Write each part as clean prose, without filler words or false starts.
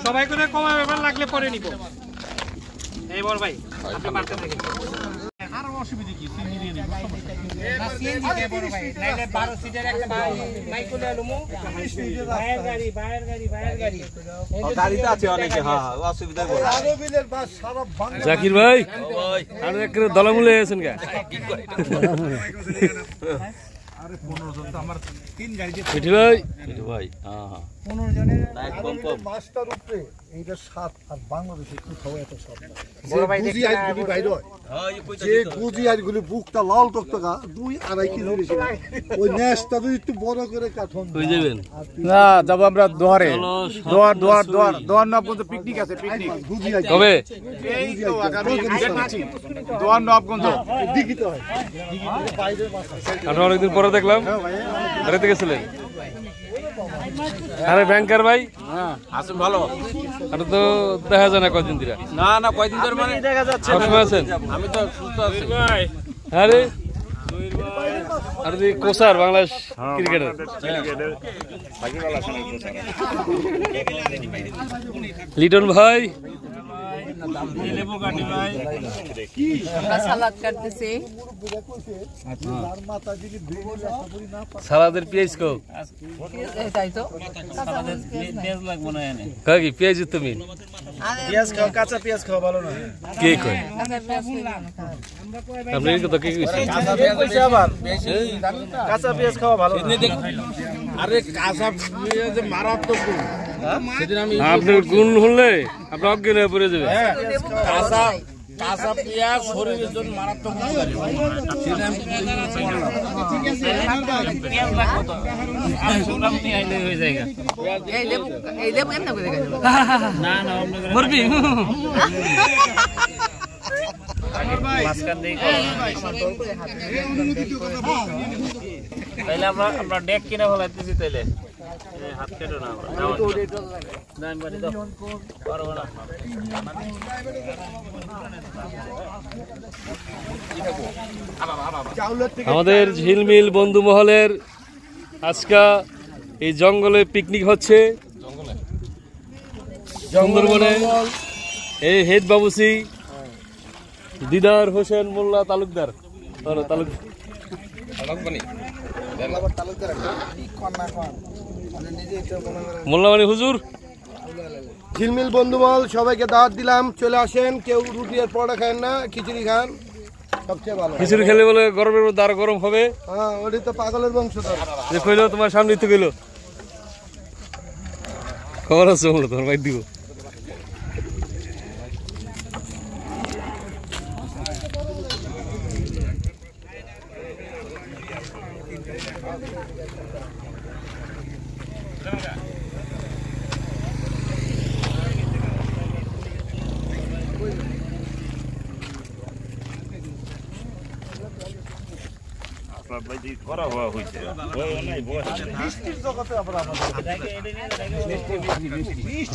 সবাই করে কমায় ব্যাপার লাগলে পরে নিব এই বড় ভাই আপনি মারতে থাকেন আর অসুবিধা কি সিএনজি দিয়ে নিব না সিএনজি কে বড় ভাই নাইলে 12 সিটের একটা মাইক করে আলুমু বাইরের গাড়ি গাড়িতে আছে অনেকে হ্যাঁ অসুবিধা বল আরো বিলের বাস সারা বাংলা জাকির ভাই আর একরে দলামুলে আছেন কা আরে 15 জন তো আমার 3 গাড়ি দিয়ে মিঠু ভাই হ্যাঁ হ্যাঁ 15 জনের একদম মাস্টার উপরে এইটা 7 আর বাংলাদেশে কি খাওয়া এত সব বড় ভাই দেখি আইগুলি বাইর হয় হ্যাঁ এই কইতা যে গুজি আইগুলি বুকটা লাল টকটকা 2-2.5 কেজি বেশি ওই নেসটা যদি একটু বড় করে কাঠন কই যাবেন না যাব আমরা দোয়ারে দোয়ার নব পর্যন্ত পিকনিক আছে পিকনিক গুজি আই কবে এই তো আগামী দোয়ার নব পর্যন্ত দিকি তো হয় দিকি বাইরে মাছ আমরা অনেকদিন পরে দেখলাম বেড়াতে গেছিলেন আরে ব্যাংকার ভাই হ্যাঁ আছেন ভালো আর তো দেখা যায় না কয়দিন ধরে না না কয়দিন ধরে মানে দেখা যাচ্ছে সবসময় আছেন আমি তো সুস্থ আছি ভাই আরে আর দি কোসার বাংলাদেশ ক্রিকেটার লিটন ভাই সালাদ কাটতেছে সালাদের পেঁয়াজ কো তাই তো কাকি পেঁয়াজ তুমি পেঁয়াজ খাও কাঁচা পেঁয়াজ খাও ভালো না কে কয় আপনি এই কথা কে কইছেন কাঁচা পেঁয়াজ কইছে আবার কাঁচা পেঁয়াজ খাওয়া ভালো না আরে কাঁচা পেঁয়াজ মারাত্মক গুণ সেদিন আমি আপনার গুণ হলে আপনি অজ্ঞান হয়ে পড়ে যাবে কাঁচা পেঁয়াজ শরীরের জন্য মারাত্মক তাইলে আমরা ডেক কিনে ফেলাইতেছি তাইলে হাত কেটে না আমাদের ঝিলমিল বন্ধু মহলের আজকা এই জঙ্গলে পিকনিক হচ্ছে সুন্দরবনে এই হেদ বাবুসি দিদার হোসেন মোল্লা তালুকদার মোল্লামানি হুজুর ঝিলমিল বন্ধুমহল সবাইকে দাওয়াত দিলাম চলে আসেন কেউ রুটি আর পরোটা খান না খিচুড়ি খান সবচেয়ে ভালো খিচুড়ি খেলে বলে গরমের মধ্যে আরো গরম হবে হ্যাঁ ওটা তো পাগলের বংশধর যে কইলো তোমার সামনে তো কইলো খবর আছে বলো তোমার ভাই দিব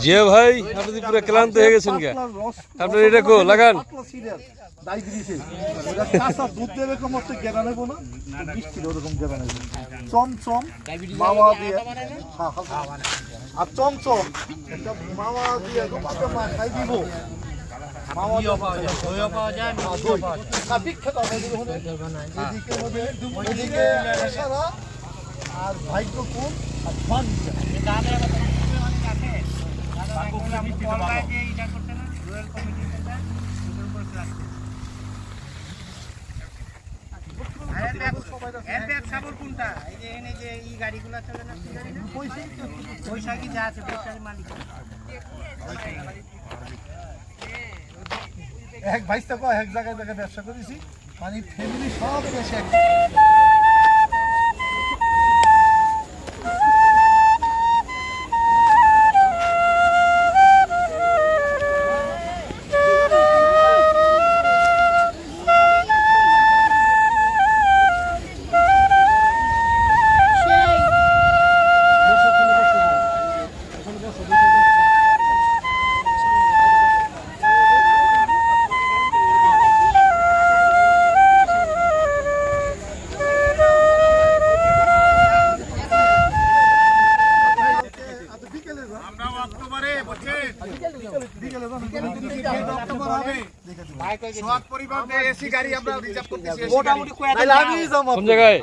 যে ভাই আপনি পুরো ক্লান্ত হয়ে গেছেন কে আপনি এটা কো লাগান দুধ দেবে মস্ত গেরা নেব না মিষ্টির ওরকম গেরা নেব চমচম মাওয়া দিয়ে আর চমচম মাওয়া দিয়ে খাই দিব আর ভাগ্য কোন আর ফান এক ভাইস্তা কয় এক জায়গায় ব্যবসা করেছি মানে ফ্যামিলি সব দেশে সোহাগ পরিবহনে এসি গাড়ি আমরা রিজার্ভ করতেছি মোটামুটি কয়টা তাহলে আমি যাবো কোন জায়গায়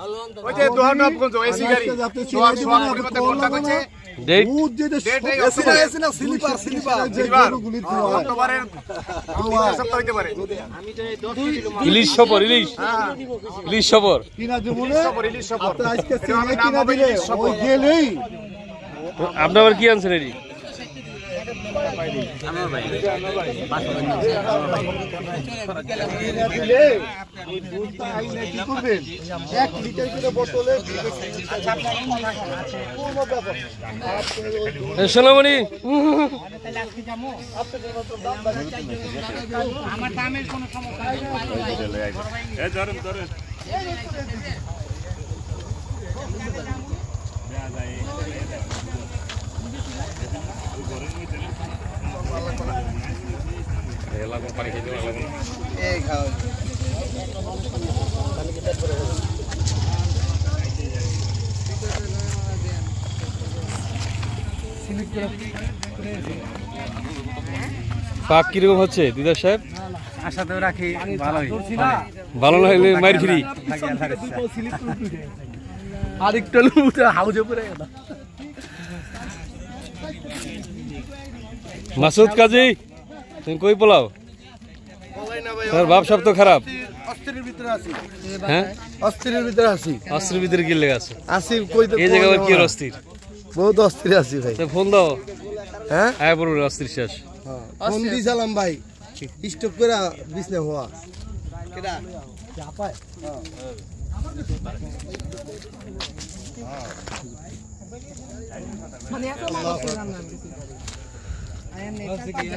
ওই যে দোহানগঞ্জ এসি গাড়ি সোহাগ পরিবহনে কোনটা কইছে ডেট দুধ যেটা এসি না স্লিপার অক্টোবরের 2 সপ্তাহ হইতে পারে ইলিশ সফর ইলিশ সফর কিনা জীবনে রিলিজ সফর আপনি আজকে সিনেমা কিনা দিলে ওই গেলেই আপনি আবার কি আনছেন এটি দিলে ওই দুধটা আইনে কি করবেন 1 লিটার করে বোতলে কোনো ব্যাপার সোনামণি আমার দামের কোনো সমস্যা নেই পাক কিরকম হচ্ছে দিদার সাহেব আশা তো রাখি ভালোই ভালো না হলে মাইর ফ্রি আরেকটা হাউজে পড়ে গেল মাসুদ কাজী তুমি কই পোলাও তোর বাপ সব তো খারাপ অস্থিরের ভিতরে আছি হ্যাঁ অস্থিরের ভিতরে আছি অস্ত্রের ভিতরে কি লেগে আছে আছি কই তো এই জায়গা আবার কি অস্থির বহুত অস্থির আছি ভাই তো ফোন দাও হ্যাঁ আয় বড় অস্থির শেষ ফোন দিছিলাম ভাই স্টপ করে বিছনা হওয়া কেডা চাপায় মানে এত মানুষ রান্না দিছি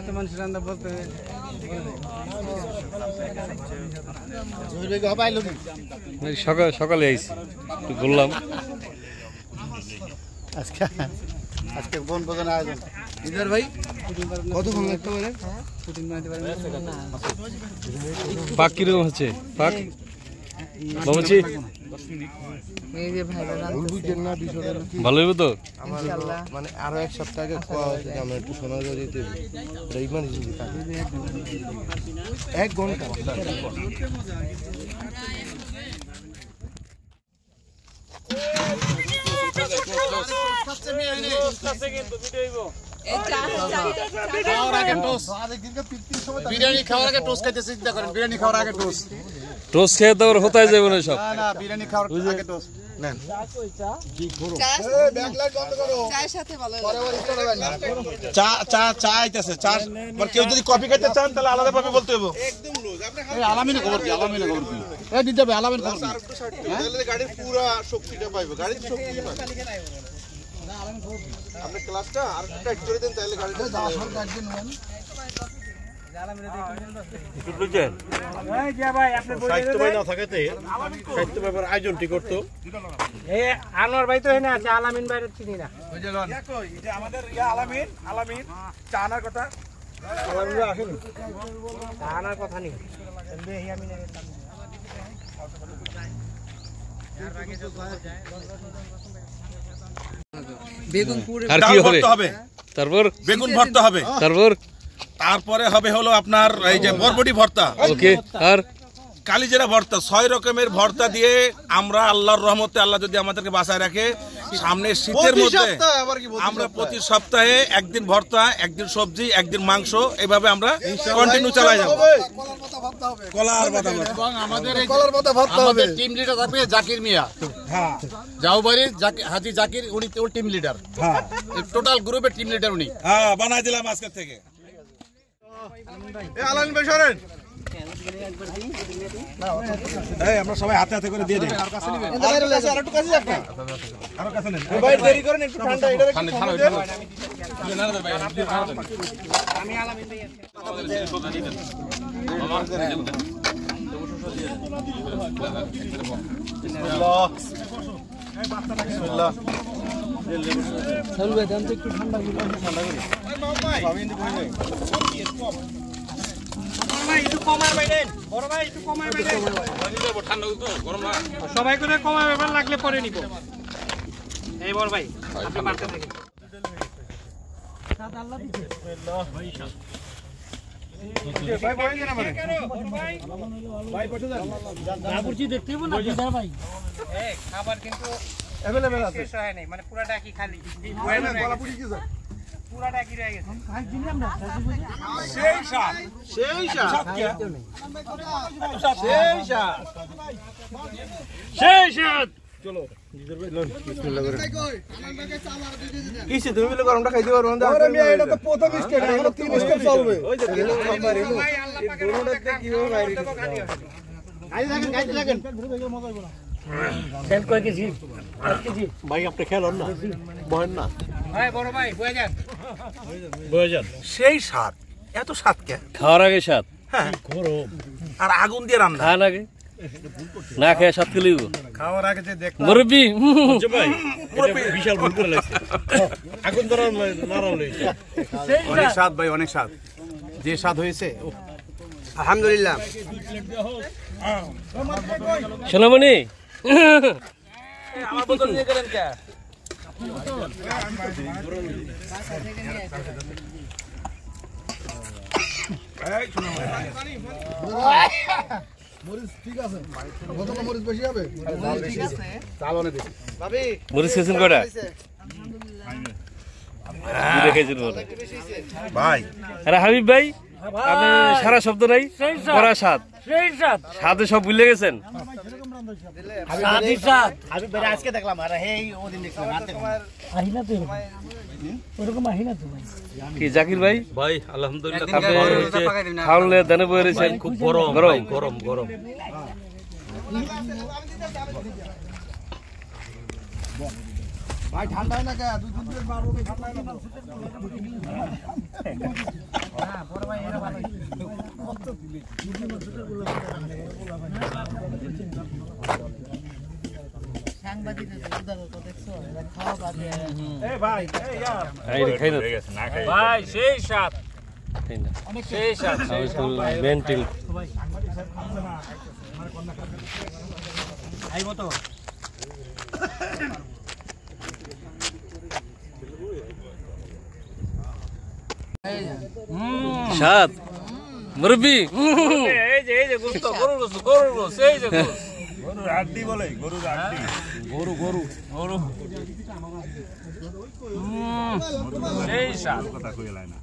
এত মানুষ রান্না বলতে সকালে আইছি একটু ঘুরলাম আজকে বন বাগান আয়োজন ইদার ভাই কতক্ষণ লাগতে পারে পাক কিরকম হচ্ছে পাক বাবুজি এই যে ভাই বুঝছেন না বিষয়টা কি ভালো হইব তো ইনশাআল্লাহ মানে আরো এক সপ্তাহ আগে খাওয়া হয়েছে যে আমরা একটু সোনারগাঁও যেতে ইমার্জেন্সি থাকে 1 ঘন্টা বিরিয়ানি খাওয়ার আগে টোস্ট খাইতে চিন্তা করেন বিরিয়ানি খাওয়ার আগে টোস্ট টোস্ট খেয়ে তো হতাই যাবে না সব না বিরিয়ানি খাওয়ার আগে টোস্ট নেন চায়ের সাথে ভালো লাগে চা চা চা আইতাছে চা আর কেউ যদি কফি খেতে চান তাহলে আলাদা ভাবে বলতে হবে একদম লুজ আপনি আলামিনে খবর কি এই দিতে হবে আলামিন খবর কি তাহলে গাড়ির পুরো শক্তিটা পাইবে গাড়ির শক্তি পাবে আপনি ক্লাসটা আর টাইট করে দেন তাহলে গাড়িটা আয়োজনটি করতো আনোয়ার ভাই তো এখানে আছে আলামিন ভাইয়ের চিনি না আলামিন চা আনার কথা আনার কথা নেই বেগুন পুরো আর কি হবে তারপর বেগুন ভর্তা হবে তারপরে হবে হলো আপনার এই যে বরবটি ভর্তা ওকে আর কালিজিরা ভর্তা 6 রকমের ভর্তা দিয়ে আমরা আল্লাহর রহমতে আল্লাহ যদি আমাদেরকে বাঁচায় রাখে সামনে শীতের মধ্যে আমরা প্রতি সপ্তাহে একদিন ভর্তা একদিন সবজি একদিন মাংস এইভাবে আমরা কন্টিনিউ চালাই যাব কলার বাদাম এবং আমাদের কলার বাদাম ভর্তা হবে টিম লিডার থাকবে জাকির মিয়া হ্যাঁ জাউবাড়ির হাজী জাকির উনি টিম লিডার হ্যাঁ টোটাল গ্রুপের টিম লিডার উনি হ্যাঁ বানাই দিলাম আজকে থেকে এই আলামিন ভাই সরেন এই আমরা সবাই হাতে হাতে করে দিয়ে দেই আর কাছে নেবেন আর একটু কাছে যাক না আর কাছে নেন ভাই দেরি করেন একটু ঠান্ডা এটা ঠান্ডা আমি আলামিন ভাই বিসমিল্লাহ এই বাচ্চাটা বিসমিল্লাহ চলবে দাম তো একটু ঠান্ডা করে ঠান্ডা করে আমি ইন্দি কই নাই একটু কমায় বাইরেন বড় ভাই একটু কমায় বাইরেন ঠান্ডা তো গরম না সবাই করে কমায় ব্যাপার লাগলে পরে নিব এই বড় ভাই আপনি মারতে থাকেন খাবার কিন্তু শেষ হয় নাই, মানে পুরাটা কি খালি পুরাটা কি রয়ে গেছে। এটা তো প্রথম স্টেপ, এখনো 3 স্টেপ চলবে। ভাই আপনি খেলেন না, বহেন না। বড় ভাই বয়ে যান। সেই স্বাদ, এত স্বাদ কে? খাওয়ার আগে স্বাদ, হ্যাঁ, আর আগুন দিয়ে রান্না। খাওয়ার আগে না খেয়ে স্বাদ খেলে খাওয়ার আগে যে দেখলাম মুরব্বি বিশাল ভুল করে লাগছে। আগুন ধরা নারাও লইছে। অনেক স্বাদ ভাই, অনেক স্বাদ, যে স্বাদ হয়েছে আলহামদুলিল্লাহ। সোনামণি আমার বোতল নিয়ে গেলেন কে? মরিচ ঠিক আছে, কতটা মরিচ বেশি হবে? মরিচ খেয়েছেন কটা? দেখেছেন বলে ভাই। আরে হাবিব ভাই, আপনি সারা শব্দ নাই, কড়া স্বাদ, স্বাদে সব ভুলে গেছেন। কি জাকির ভাই? ভাই আলহামদুলিল্লাহ, আপনি খাওয়ালে দানে বয়ে রয়েছেন, খুব গরম গরম গরম গরম। ভাই ঠান্ডা হয় না কে? 2-3 দিন বার হবে, ঠান্ডা হয় না তো। ভাই সেই স্বাদ, সেই স্বাদ বেন্টিল আইব তো। স্বাদ মুরব্বি। এই যে গোস্ত, গরুর গোস্ত, এই যে গোস্ত। গরুর হাড্ডি বলে, গরুর হাড্ডি। সেই স্বাদ। কথা কইলাই না।